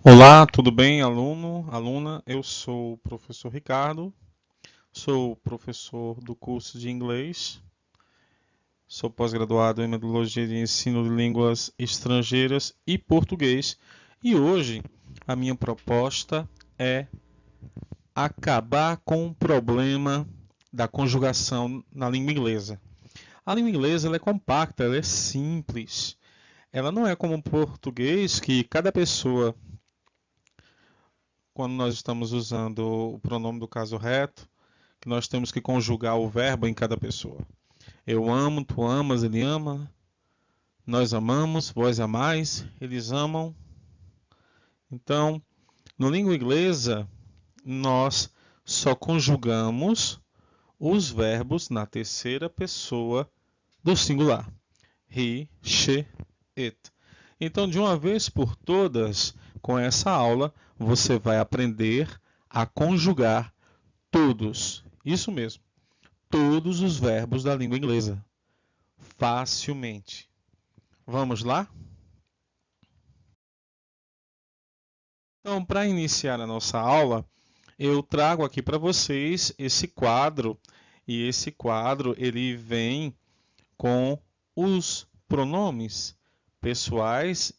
Olá, tudo bem, aluno, aluna? Eu sou o professor Ricardo, sou professor do curso de inglês, sou pós-graduado em metodologia de ensino de línguas estrangeiras e português, e hoje a minha proposta é acabar com o problema da conjugação na língua inglesa. A língua inglesa ela é compacta, ela é simples. Ela não é como o português que cada pessoa, quando nós estamos usando o pronome do caso reto, que nós temos que conjugar o verbo em cada pessoa. Eu amo, tu amas, ele ama, nós amamos, vós amais, eles amam. Então, na língua inglesa, nós só conjugamos os verbos na terceira pessoa do singular. He, she, it. Então, de uma vez por todas, com essa aula, você vai aprender a conjugar todos. Isso mesmo, todos os verbos da língua inglesa, facilmente. Vamos lá? Então, para iniciar a nossa aula, eu trago aqui para vocês esse quadro, e esse quadro ele vem com os pronomes pessoais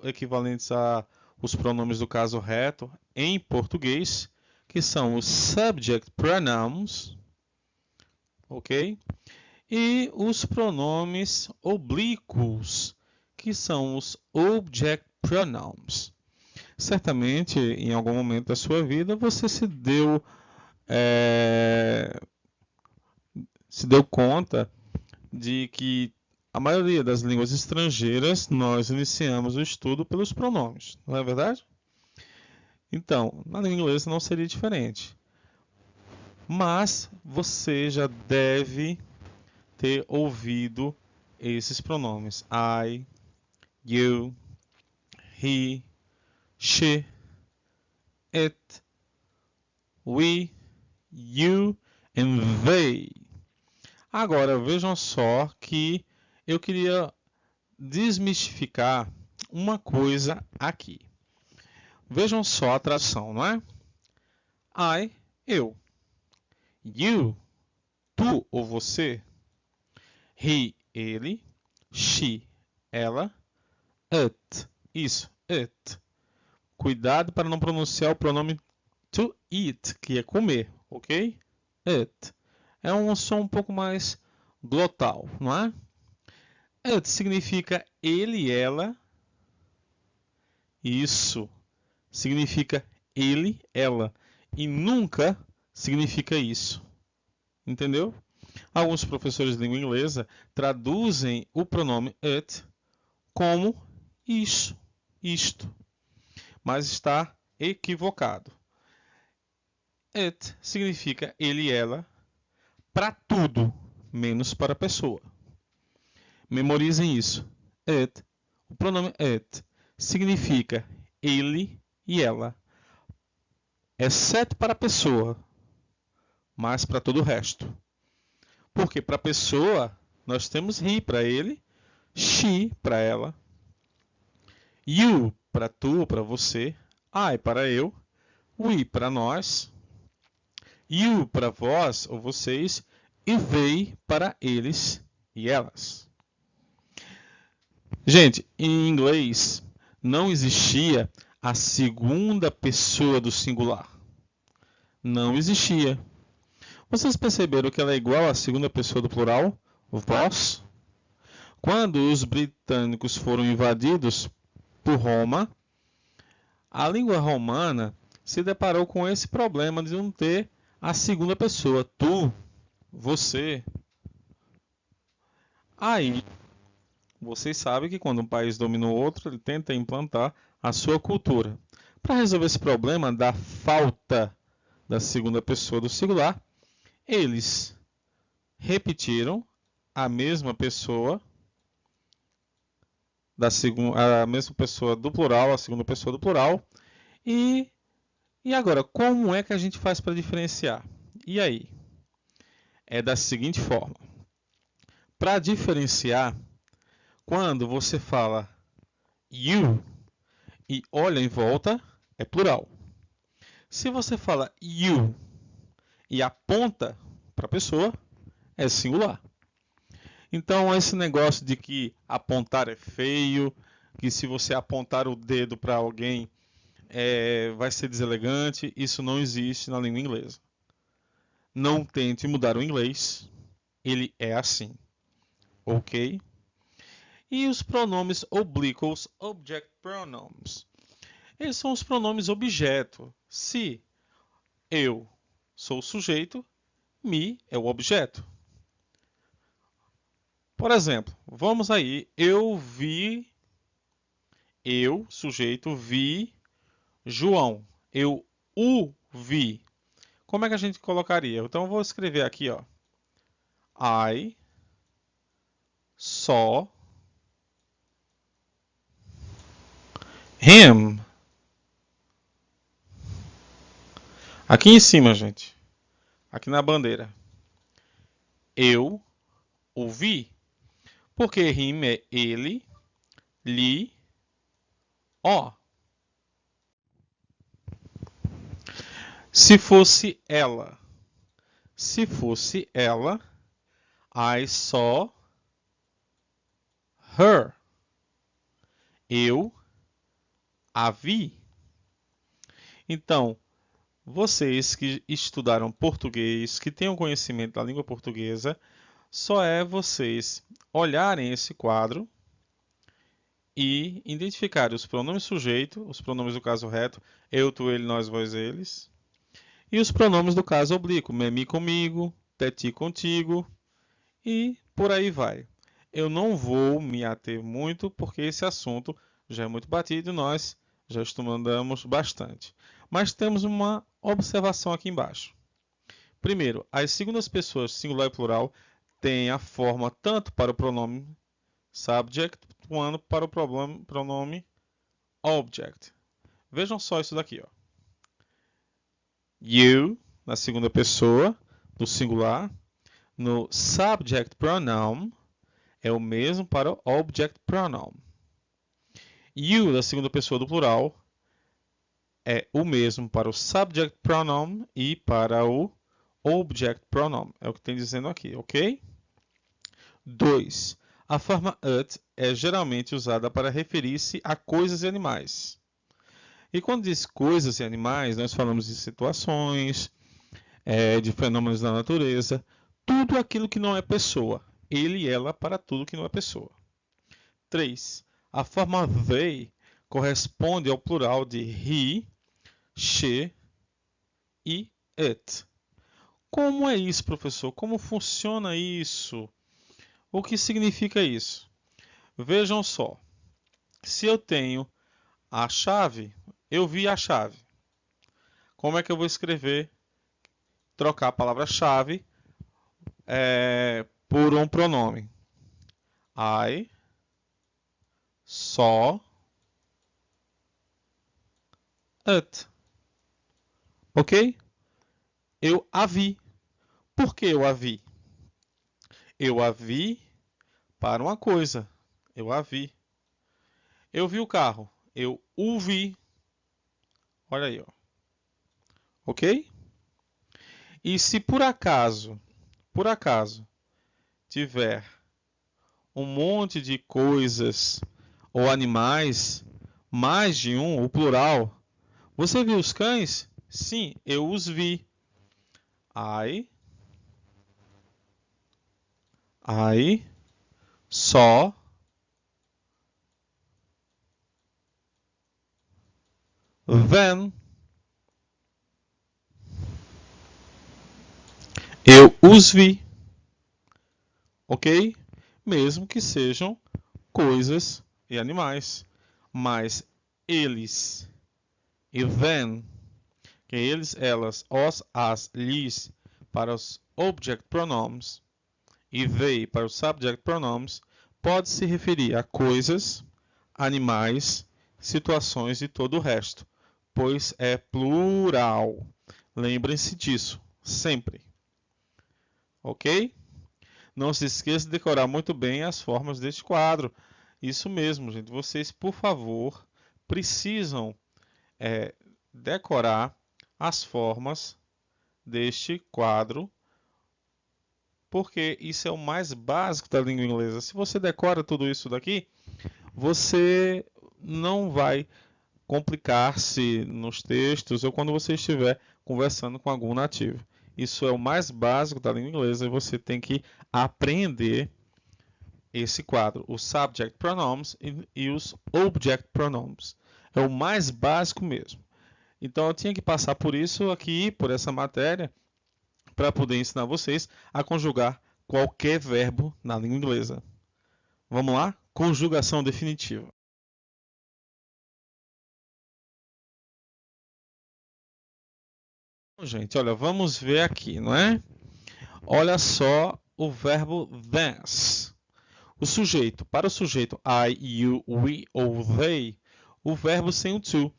equivalentes a os pronomes do caso reto em português, que são os subject pronouns, ok? E os pronomes oblíquos, que são os object pronouns. Certamente, em algum momento da sua vida, você é, se deu conta de que a maioria das línguas estrangeiras nós iniciamos o estudo pelos pronomes, não é verdade? Então, na língua inglesa não seria diferente. Mas você já deve ter ouvido esses pronomes. I, you, he, she, it, we, you and they. Agora vejam só que eu queria desmistificar uma coisa aqui. Vejam só a tradução, não é? I, eu. You, tu ou você. He, ele. She, ela. It, isso, it. Cuidado para não pronunciar o pronome to eat, que é comer, ok? It. É um som um pouco mais glotal, não é? It significa ele e ela. Isso significa ele, ela. E nunca significa isso. Entendeu? Alguns professores de língua inglesa traduzem o pronome it como isso, isto, mas está equivocado. It significa ele e ela para tudo, menos para a pessoa. Memorizem isso. It, o pronome it, significa ele e ela, exceto para a pessoa, mas para todo o resto. Porque para a pessoa, nós temos he para ele, she para ela, you para tu, para você, I para eu, we para nós, you para vós ou vocês e they para eles e elas. Gente, em inglês não existia a segunda pessoa do singular. Não existia. Vocês perceberam que ela é igual à segunda pessoa do plural? Vós? Quando os britânicos foram invadidos por Roma, a língua romana se deparou com esse problema de não ter a segunda pessoa, tu, você. Aí, vocês sabem que quando um país domina o outro, ele tenta implantar a sua cultura. Para resolver esse problema da falta da segunda pessoa do singular, eles repetiram a mesma pessoa a mesma pessoa do plural, a segunda pessoa do plural. E, e agora, como é que a gente faz para diferenciar? E aí? É da seguinte forma. Para diferenciar, quando você fala you, e olha em volta, é plural. Se você fala you e aponta para a pessoa, é singular. Então, esse negócio de que apontar é feio, que se você apontar o dedo para alguém vai ser deselegante, isso não existe na língua inglesa. Não tente mudar o inglês, ele é assim, ok? E os pronomes oblíquos, object pronouns. Eles são os pronomes objeto. Se eu sou o sujeito, me é o objeto. Por exemplo, vamos aí, sujeito, vi João. Eu o vi. Como é que a gente colocaria? Então eu vou escrever aqui, ó. I saw him. Aqui em cima, gente. Aqui na bandeira. Eu o vi. Porque him é ele, lhe, ó. Se fosse ela. Se fosse ela, I saw her. Eu a vi. Então, vocês que estudaram português, que tenham conhecimento da língua portuguesa, só é vocês olharem esse quadro e identificarem os pronomes sujeito, os pronomes do caso reto, eu, tu, ele, nós, vós, eles, e os pronomes do caso oblíquo, me, comigo, ti, contigo, e por aí vai. Eu não vou me ater muito, porque esse assunto já é muito batido e nós já estudamos bastante. Mas temos uma observação aqui embaixo. Primeiro, as segundas pessoas, singular e plural, têm a forma tanto para o pronome subject quanto para o pronome object. Vejam só isso daqui, ó. You, na segunda pessoa, do singular, no subject pronoun, é o mesmo para o object pronoun. You, da segunda pessoa do plural, é o mesmo para o subject pronoun e para o object pronoun. É o que tem dizendo aqui, ok? 2. A forma ut é geralmente usada para referir-se a coisas e animais. E quando diz coisas e animais, nós falamos de situações, de fenômenos da natureza, tudo aquilo que não é pessoa. Ele e ela para tudo que não é pessoa. 3. A forma they corresponde ao plural de he, she e it. Como é isso, professor? Como funciona isso? O que significa isso? Vejam só. Se eu tenho a chave, eu vi a chave. Como é que eu vou escrever, trocar a palavra-chave por um pronome? I saw it. Ok? Eu a vi. Por que eu a vi? Eu a vi para uma coisa. Eu a vi. Eu vi o carro. Eu o vi. Olha aí, ó. Ok? E se por acaso tiver um monte de coisas ou animais, mais de um, o plural, você viu os cães? Sim, eu os vi. I saw them. Eu os vi. Ok? Mesmo que sejam coisas e animais. Mas eles e them, que eles, elas, os, as, lhes, para os object pronomes, e they para os subject pronomes, pode se referir a coisas, animais, situações e todo o resto, pois é plural. Lembrem-se disso, sempre. Ok? Não se esqueça de decorar muito bem as formas deste quadro. Isso mesmo, gente. Vocês, por favor, precisam decorar as formas deste quadro, porque isso é o mais básico da língua inglesa. Se você decora tudo isso daqui, você não vai complicar-se nos textos ou quando você estiver conversando com algum nativo. Isso é o mais básico da língua inglesa e você tem que aprender esse quadro, os subject pronouns e os object pronouns. É o mais básico mesmo. Então eu tinha que passar por isso aqui, por essa matéria, para poder ensinar vocês a conjugar qualquer verbo na língua inglesa. Vamos lá? Conjugação definitiva. Gente, olha, vamos ver aqui, não é? Olha só o verbo dance. O sujeito, para o sujeito I, you, we ou they, o verbo sem o to.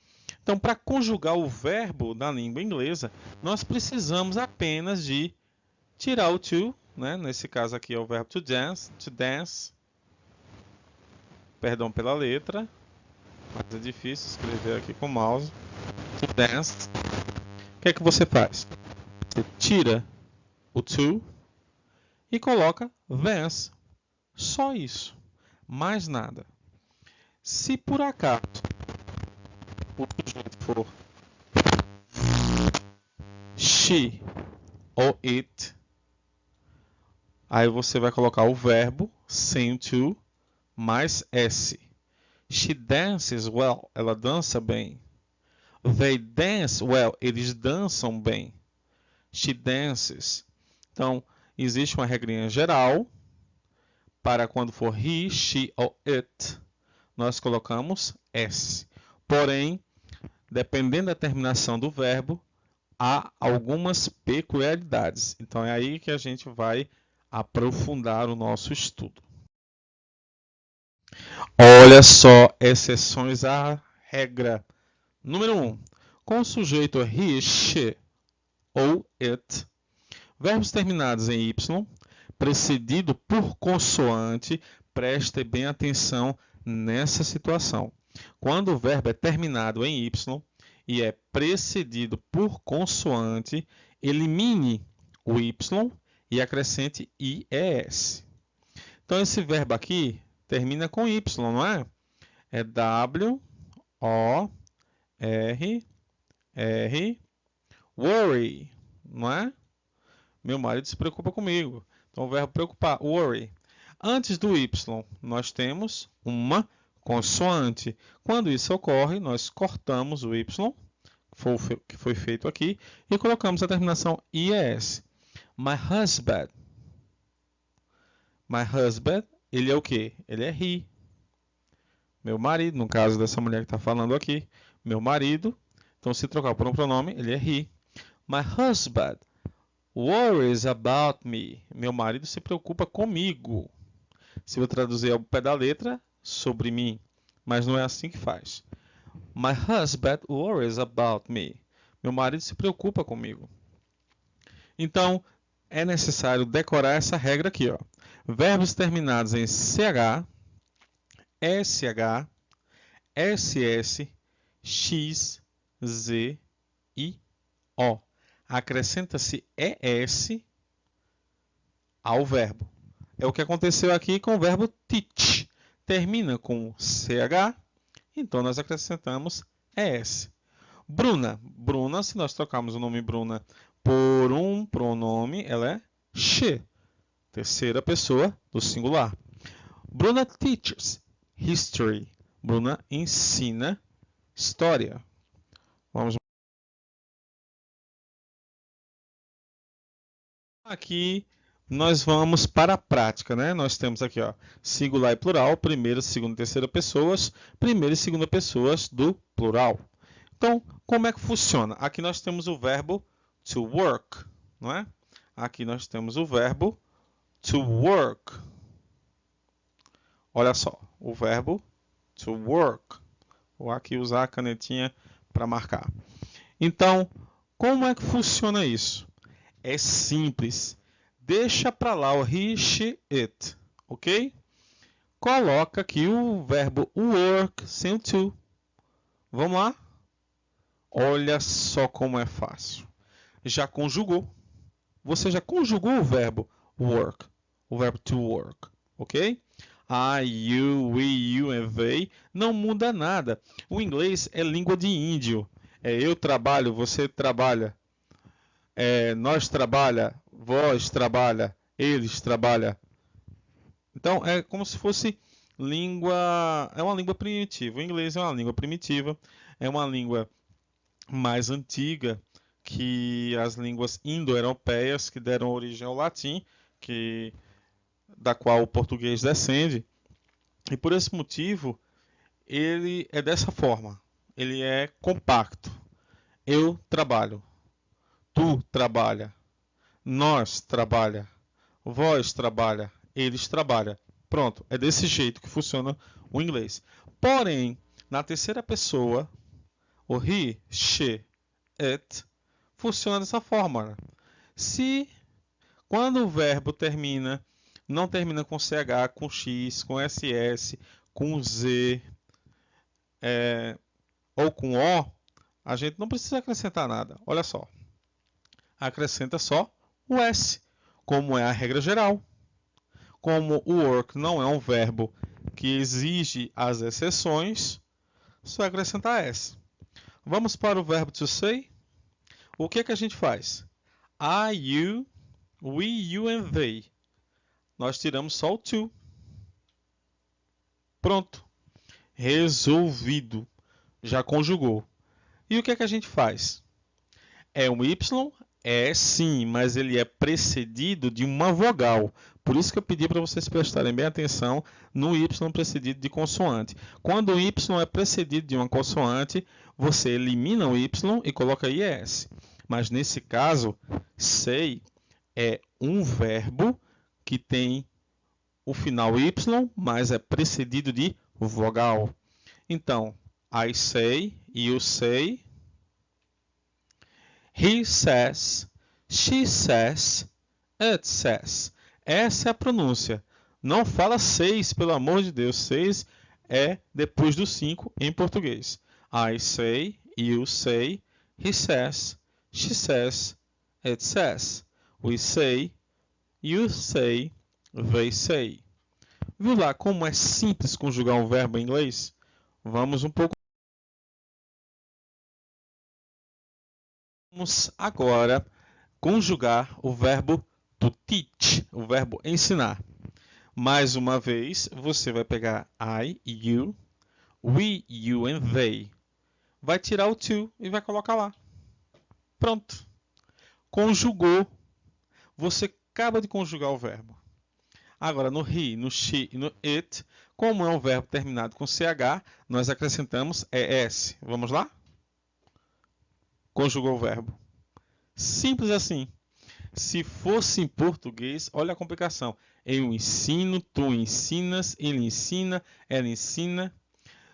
Então, para conjugar o verbo na língua inglesa, nós precisamos apenas de tirar o to, né? Nesse caso aqui é o verbo to dance. Perdão pela letra, mas é difícil escrever aqui com o mouse. To dance. O que é que você faz? Você tira o to e coloca dance. Só isso. Mais nada. Se por acaso o sujeito for she ou it, aí você vai colocar o verbo sem o to mais s. She dances well. Ela dança bem. They dance well. Eles dançam bem. She dances. Então, existe uma regrinha geral para quando for he, she ou it, nós colocamos s. Porém, dependendo da terminação do verbo, há algumas peculiaridades. Então é aí que a gente vai aprofundar o nosso estudo. Olha só, exceções à regra. Número 1. Com o sujeito he, she ou it, verbos terminados em y, precedido por consoante, preste bem atenção nessa situação. Quando o verbo é terminado em y e é precedido por consoante, elimine o y e acrescente ies. Então, esse verbo aqui termina com y, não é? É W-O-R-R, worry, não é? Meu marido se preocupa comigo. Então, o verbo preocupar, worry. Antes do y, nós temos uma consoante. Quando isso ocorre, nós cortamos o y, que foi feito aqui, e colocamos a terminação ies. My husband. My husband, ele é o quê? Ele é he. Meu marido, no caso dessa mulher que está falando aqui, meu marido. Então, se trocar por um pronome, ele é he. My husband worries about me. Meu marido se preocupa comigo. Se eu traduzir ao pé da letra, sobre mim. Mas não é assim que faz. My husband worries about me. Meu marido se preocupa comigo. Então, é necessário decorar essa regra aqui, ó. Verbos terminados em CH, SH, SS, X, Z e O. Acrescenta-se ES ao verbo. É o que aconteceu aqui com o verbo teach. Termina com CH, então nós acrescentamos ES. Bruna. Bruna, se nós trocarmos o nome Bruna por um pronome, ela é she. Terceira pessoa do singular. Bruna teaches history. Bruna ensina história. Vamos aqui. Nós vamos para a prática, né? Nós temos aqui, ó, singular e plural, primeira, segunda e terceira pessoas, primeira e segunda pessoas do plural. Então, como é que funciona? Aqui nós temos o verbo to work, não é? Aqui nós temos o verbo to work. Olha só, o verbo to work. Vou aqui usar a canetinha para marcar. Então, como é que funciona isso? É simples. Deixa para lá o he, she, it, ok? Coloca aqui o verbo work sem o to. Vamos lá? Olha só como é fácil. Já conjugou. Você já conjugou o verbo work, o verbo to work, ok? I, you, we, you and they não muda nada. O inglês é língua de índio. É eu trabalho, você trabalha. É nós trabalha, vós trabalha, eles trabalha. Então é como se fosse língua, é uma língua primitiva. O inglês é uma língua primitiva, é uma língua mais antiga que as línguas indo-europeias que deram origem ao latim, que da qual o português descende. E por esse motivo, ele é dessa forma. Ele é compacto. Eu trabalho, tu trabalha, nós trabalha, vós trabalha, eles trabalham. Pronto, é desse jeito que funciona o inglês. Porém, na terceira pessoa, o he, she, it, funciona dessa forma. Se quando o verbo termina, não termina com ch, com x, com ss, com z ou com o, a gente não precisa acrescentar nada. Olha só, acrescenta só o s, como é a regra geral. Como o work não é um verbo que exige as exceções, só acrescentar s. Vamos para o verbo to say. O que é que a gente faz? I, you, we, you and they. Nós tiramos só o to. Pronto. Resolvido. Já conjugou. E o que é que a gente faz? É um y? É sim, mas ele é precedido de uma vogal. Por isso que eu pedi para vocês prestarem bem atenção no y precedido de consoante. Quando o y é precedido de uma consoante, você elimina o y e coloca is. Mas nesse caso, say é um verbo que tem o final y, mas é precedido de vogal. Então, I say, you say, he says, she says, it says. Essa é a pronúncia. Não fala 6, pelo amor de Deus. 6 é depois do 5 em português. I say, you say, he says, she says, it says. We say, you say, they say. Viu lá como é simples conjugar um verbo em inglês? Vamos um pouco. Vamos agora conjugar o verbo to teach, o verbo ensinar. Mais uma vez, você vai pegar I, you, we, you and they. Vai tirar o to e vai colocar lá. Pronto. Conjugou. Você acaba de conjugar o verbo. Agora, no he, no she e no it, como é um verbo terminado com ch, nós acrescentamos es. Vamos lá? Conjugou o verbo. Simples assim. Se fosse em português, olha a complicação. Eu ensino, tu ensinas, ele ensina, ela ensina,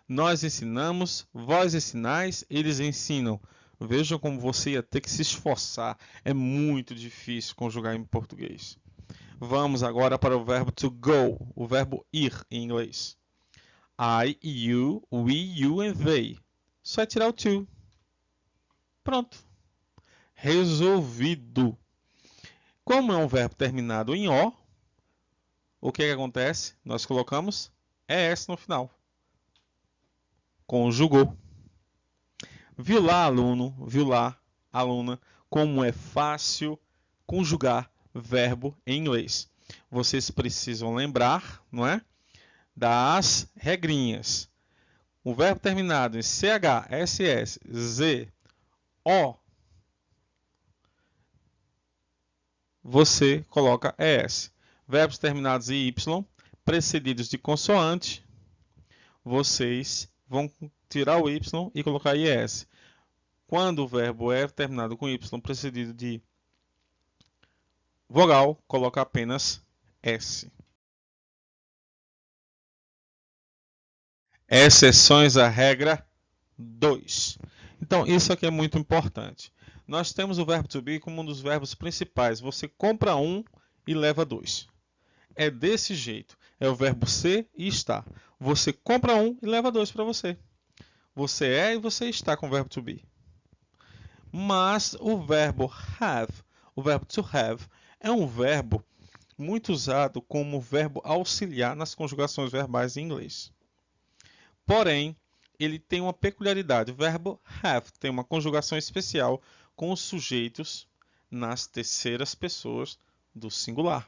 nós ensinamos, vós ensinais, eles ensinam. Vejam como você ia ter que se esforçar. É muito difícil conjugar em português. Vamos agora para o verbo to go, o verbo ir em inglês. I, you, we, you and they. Só é tirar o to. Pronto. Resolvido. Como é um verbo terminado em o que acontece? Nós colocamos es no final. Conjugou. Viu lá, aluno, viu lá, aluna, como é fácil conjugar verbo em inglês. Vocês precisam lembrar, não é? Das regrinhas. O verbo terminado em CH, SS, Z, O, você coloca ES. Verbos terminados em Y, precedidos de consoante, vocês vão tirar o Y e colocar IS. Quando o verbo é terminado com Y precedido de vogal, coloca apenas S. Exceções à regra 2. Então, isso aqui é muito importante. Nós temos o verbo to be como um dos verbos principais. Você compra um e leva dois. É desse jeito. É o verbo ser e estar. Você compra um e leva dois para você. você é e você está com o verbo to be. Mas o verbo to have, é um verbo muito usado como verbo auxiliar nas conjugações verbais em inglês. Porém, ele tem uma peculiaridade. O verbo have tem uma conjugação especial com os sujeitos nas terceiras pessoas do singular.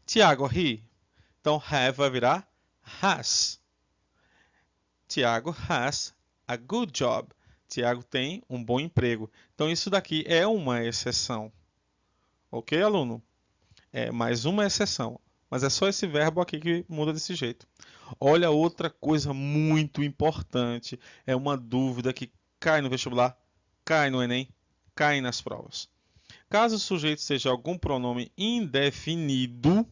Tiago, he. Então, have vai virar has. Tiago has a good job. Tiago tem um bom emprego. Então, isso daqui é uma exceção. Ok, aluno? É mais uma exceção. Mas é só esse verbo aqui que muda desse jeito. Olha outra coisa muito importante. É uma dúvida que cai no vestibular, cai no Enem, cai nas provas. Caso o sujeito seja algum pronome indefinido,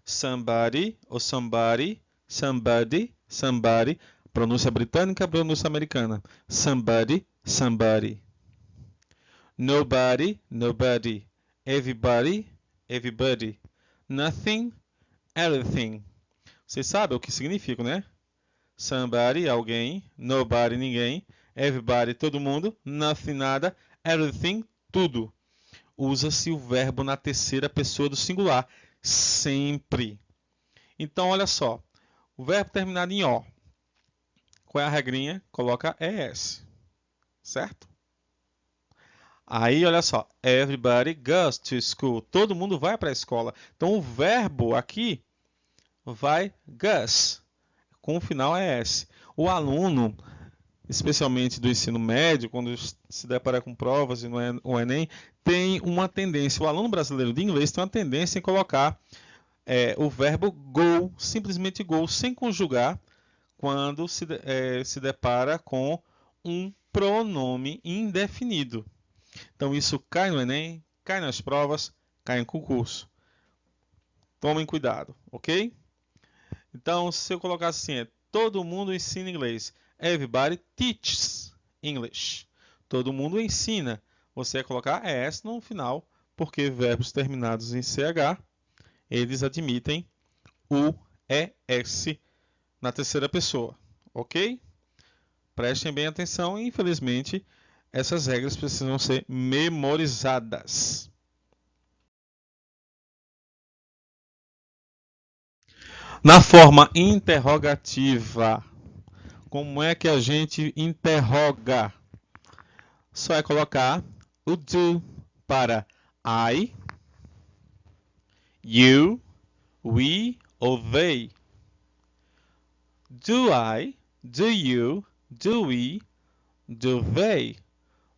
somebody ou somebody, somebody, somebody, pronúncia britânica, pronúncia americana. Somebody, somebody. Nobody, nobody. Everybody, everybody. Nothing, everything. Você sabe o que significa, né? Somebody, alguém. Nobody, ninguém. Everybody, todo mundo. Nothing, nada. Everything, tudo. Usa-se o verbo na terceira pessoa do singular. Sempre. Então, olha só. O verbo terminado em O. Qual é a regrinha? Coloca ES. Certo? Aí, olha só. Everybody goes to school. Todo mundo vai para a escola. Então, o verbo aqui vai goes. Com o final ES. O aluno, especialmente do ensino médio, quando se depara com provas e no Enem, tem uma tendência, o aluno brasileiro de inglês tem uma tendência em colocar o verbo go, simplesmente go, sem conjugar, quando se depara com um pronome indefinido. Então isso cai no Enem, cai nas provas, cai em concurso. Tomem cuidado, ok? Então, se eu colocasse assim, todo mundo ensina inglês. Everybody teaches English. Todo mundo ensina. Você vai colocar ES no final, porque verbos terminados em CH, eles admitem o ES na terceira pessoa. Ok? Prestem bem atenção e, infelizmente, essas regras precisam ser memorizadas. Na forma interrogativa, como é que a gente interroga? Só é colocar o do para I, you, we ou they. Do I, do you, do we, do they.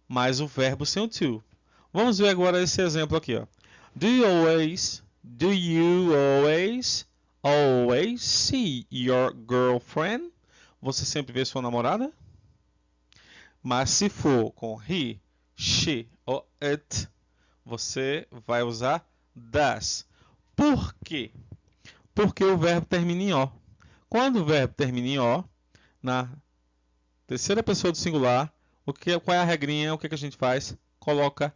Mais o verbo sem o to. Vamos ver agora esse exemplo aqui, ó. Do you always see your girlfriend? Você sempre vê sua namorada? Mas se for com he, she ou it, você vai usar does. Por quê? Porque o verbo termina em O. Quando o verbo termina em O, na terceira pessoa do singular, qual é a regrinha? O que a gente faz? Coloca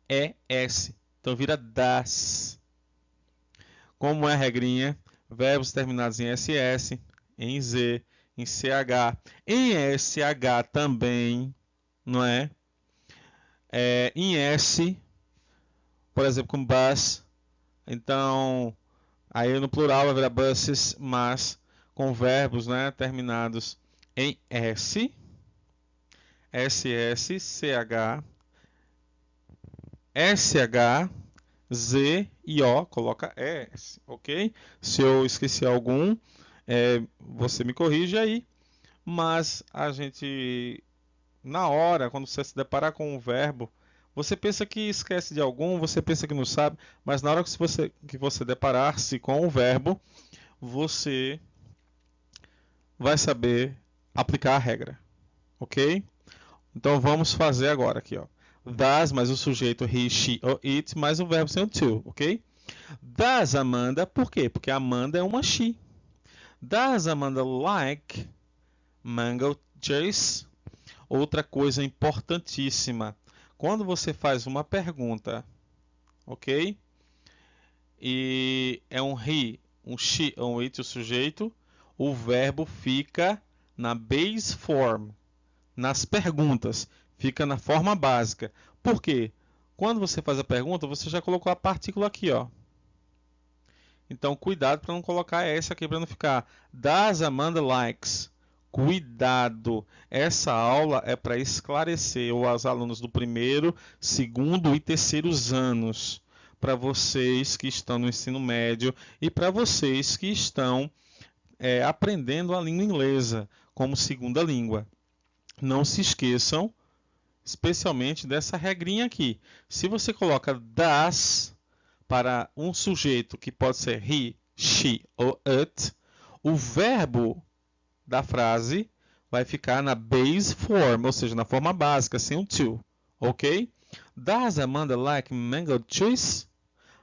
ES. Então vira das. Como é a regrinha? Verbos terminados em SS, em Z, em CH, em SH também, não é? Em S, por exemplo, com bus. Então, aí no plural vai virar buses, mas com verbos, né, terminados em S, SS, CH, SH, Z e O, coloca ES, ok? Se eu esqueci algum, você me corrige aí, mas a gente, na hora, quando você se deparar com um verbo, você pensa que esquece de algum, você pensa que não sabe, mas na hora que você deparar-se com o verbo, você vai saber aplicar a regra, ok? Então vamos fazer agora aqui, ó. Das mais o sujeito he, she ou it mais o verbo sem o to, ok? Das Amanda, por quê? Porque Amanda é uma she. Does Amanda like mango juice? Outra coisa importantíssima. Quando você faz uma pergunta, ok? E é um he, um she ou um it o sujeito, o verbo fica na base form. nas perguntas, fica na forma básica. Por quê? Quando você faz a pergunta, você já colocou a partícula aqui, ó. Então, cuidado para não colocar essa aqui para não ficar Does Amanda likes? Cuidado! Essa aula é para esclarecer os alunos do primeiro, segundo e terceiros anos. Para vocês que estão no ensino médio e para vocês que estão aprendendo a língua inglesa como segunda língua. Não se esqueçam, especialmente dessa regrinha aqui. Se você coloca does para um sujeito que pode ser he, she ou it, o verbo da frase vai ficar na base form, ou seja, na forma básica, sem o to, ok? Does Amanda like mango juice?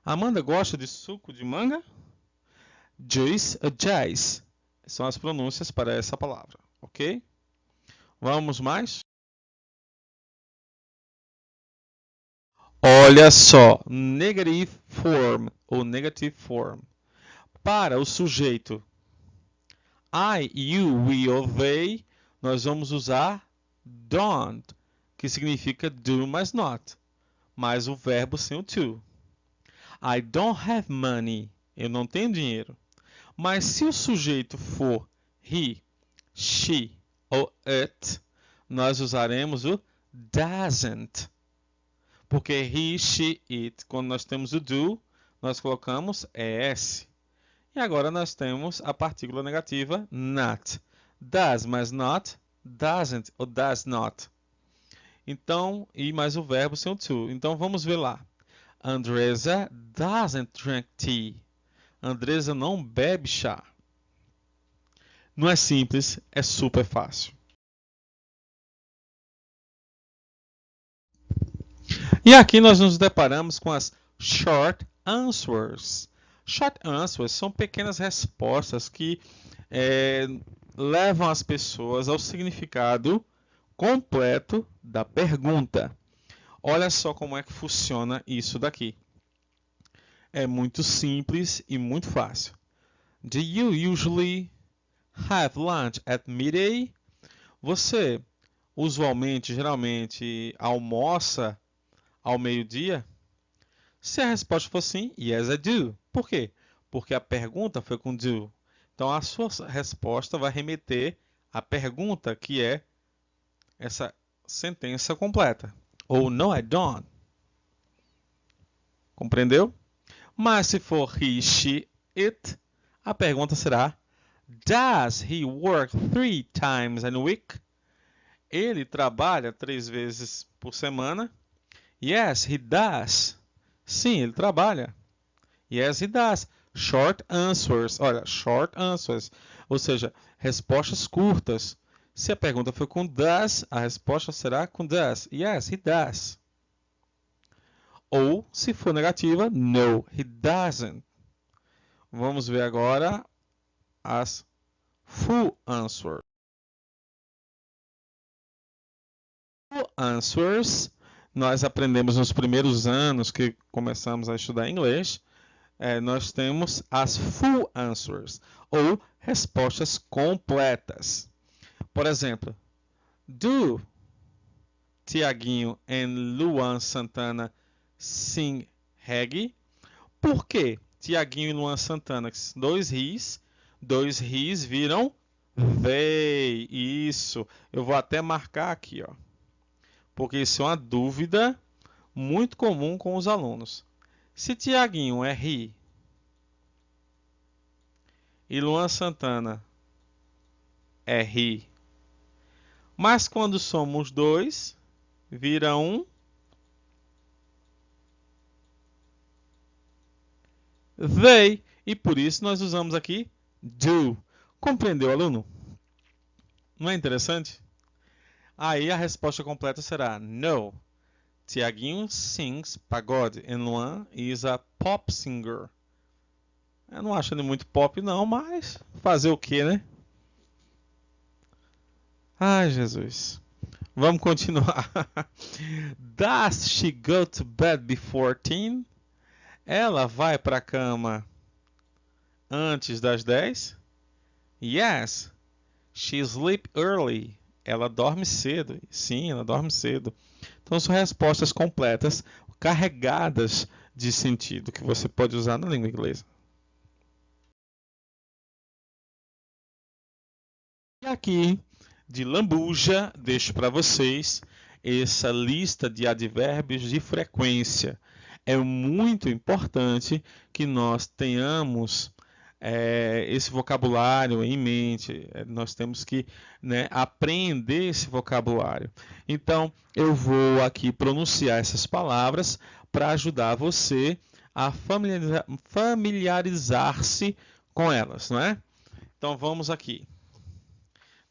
Amanda gosta de suco de manga? Juice ou jazz? São as pronúncias para essa palavra, ok? Vamos mais? Olha só, negative form ou negative form. Para o sujeito I, you, we ou they, nós vamos usar don't, que significa do, mas not, mais o verbo sem o to. I don't have money, eu não tenho dinheiro. Mas se o sujeito for he, she ou it, nós usaremos o doesn't. Porque he, she, it, quando nós temos o do, nós colocamos es. E agora nós temos a partícula negativa not. Does mais not, doesn't ou does not. Então, e mais o verbo sem o to. Então vamos ver lá. Andresa doesn't drink tea. Andresa não bebe chá. Não é simples, é super fácil. E aqui nós nos deparamos com as short answers. Short answers são pequenas respostas que levam as pessoas ao significado completo da pergunta. Olha só como é que funciona isso daqui. É muito simples e muito fácil. Do you usually have lunch at midday? Você usualmente, geralmente, almoça ao meio-dia? Se a resposta for sim, yes, I do. Por quê? Porque a pergunta foi com do. Então, a sua resposta vai remeter à pergunta, que é essa sentença completa. Ou no, I don't. Compreendeu? Mas se for he, she, it, a pergunta será Does he work 3 times in a week? Ele trabalha 3 vezes por semana? Yes, he does. Sim, ele trabalha. Yes, he does. Short answers. Olha, short answers. Ou seja, respostas curtas. Se a pergunta for com does, a resposta será com does. Yes, he does. Ou, se for negativa, no, he doesn't. Vamos ver agora as full answers. Full answers, nós aprendemos nos primeiros anos que começamos a estudar inglês. Nós temos as full answers, ou respostas completas. Por exemplo, do Tiaguinho e Luan Santana sing reggae? Por quê? Tiaguinho e Luan Santana, dois ris viram they. Isso. Eu vou até marcar aqui, ó. Porque isso é uma dúvida muito comum com os alunos. Se Tiaguinho é he e Luan Santana é he, mas quando somos dois, vira um they. E por isso nós usamos aqui do. Compreendeu, aluno? Não é interessante? Aí a resposta completa será no. Tiaguinho sings pagode and Luan is a pop singer. Eu não acho ele muito pop não, mas fazer o que, né? Ai, Jesus. Vamos continuar. Does she go to bed before 10? Ela vai para a cama antes das 10? Yes. She sleep early. Ela dorme cedo. Sim, ela dorme cedo. Então são respostas completas, carregadas de sentido, que você pode usar na língua inglesa. E aqui, de lambuja, deixo para vocês essa lista de advérbios de frequência. É muito importante que nós tenhamos esse vocabulário em mente. Nós temos que, né, aprender esse vocabulário. Então, eu vou aqui pronunciar essas palavras para ajudar você a familiarizar-se com elas, não é? Então, vamos aqui.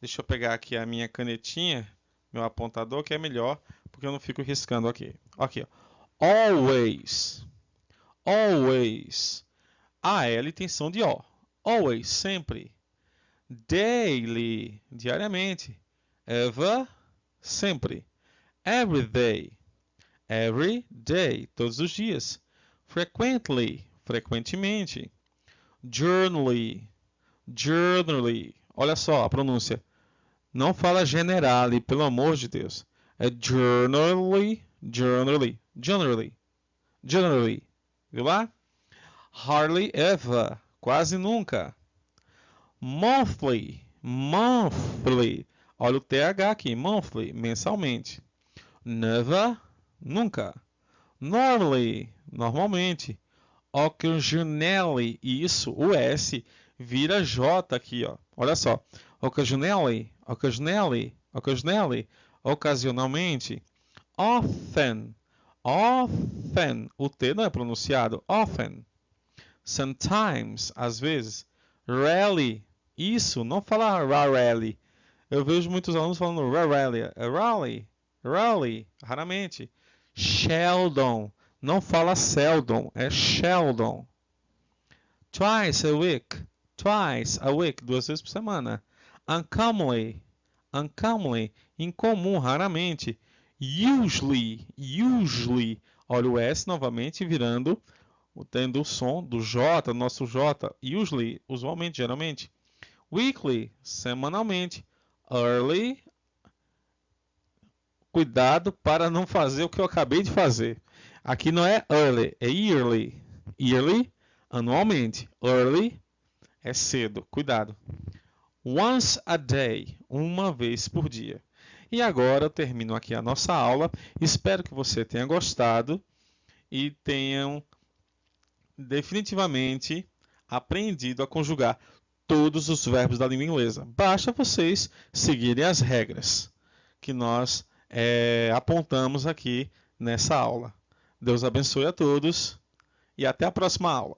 Deixa eu pegar aqui a minha canetinha, meu apontador, que é melhor, porque eu não fico riscando aqui. Aqui, ó. Always. Always. A L tem som de O. Always, sempre. Daily, diariamente. Ever, sempre. Every day. Every day, todos os dias. Frequently, frequentemente. Journally. Journally. Olha só a pronúncia. Não fala generally, pelo amor de Deus. É generally, generally, generally, generally. Viu lá? Hardly ever, quase nunca. Monthly, monthly. Olha o TH aqui, monthly, mensalmente. Never, nunca. Normally, normalmente. Occasionally, isso, o S vira J aqui, ó. Olha só. Occasionally, occasionally, occasionally, ocasionalmente. Often, often, o T não é pronunciado, often. Sometimes, às vezes. Rarely, isso, não fala rarely. Eu vejo muitos alunos falando rarely, rarely, rarely, raramente. Sheldon, não fala seldom, é Sheldon. Twice a week, duas vezes por semana. Uncommonly, uncommonly, incomum, raramente. Usually, usually. Olha o S novamente virando, tendo o som do J, nosso J. Usually, usualmente, geralmente. Weekly, semanalmente. Early, cuidado para não fazer o que eu acabei de fazer. Aqui não é early, é yearly. Yearly, anualmente. Early é cedo, cuidado. Once a day, uma vez por dia. E agora eu termino aqui a nossa aula. Espero que você tenha gostado e tenham definitivamente aprendido a conjugar todos os verbos da língua inglesa. Basta vocês seguirem as regras que nós apontamos aqui nessa aula. Deus abençoe a todos e até a próxima aula.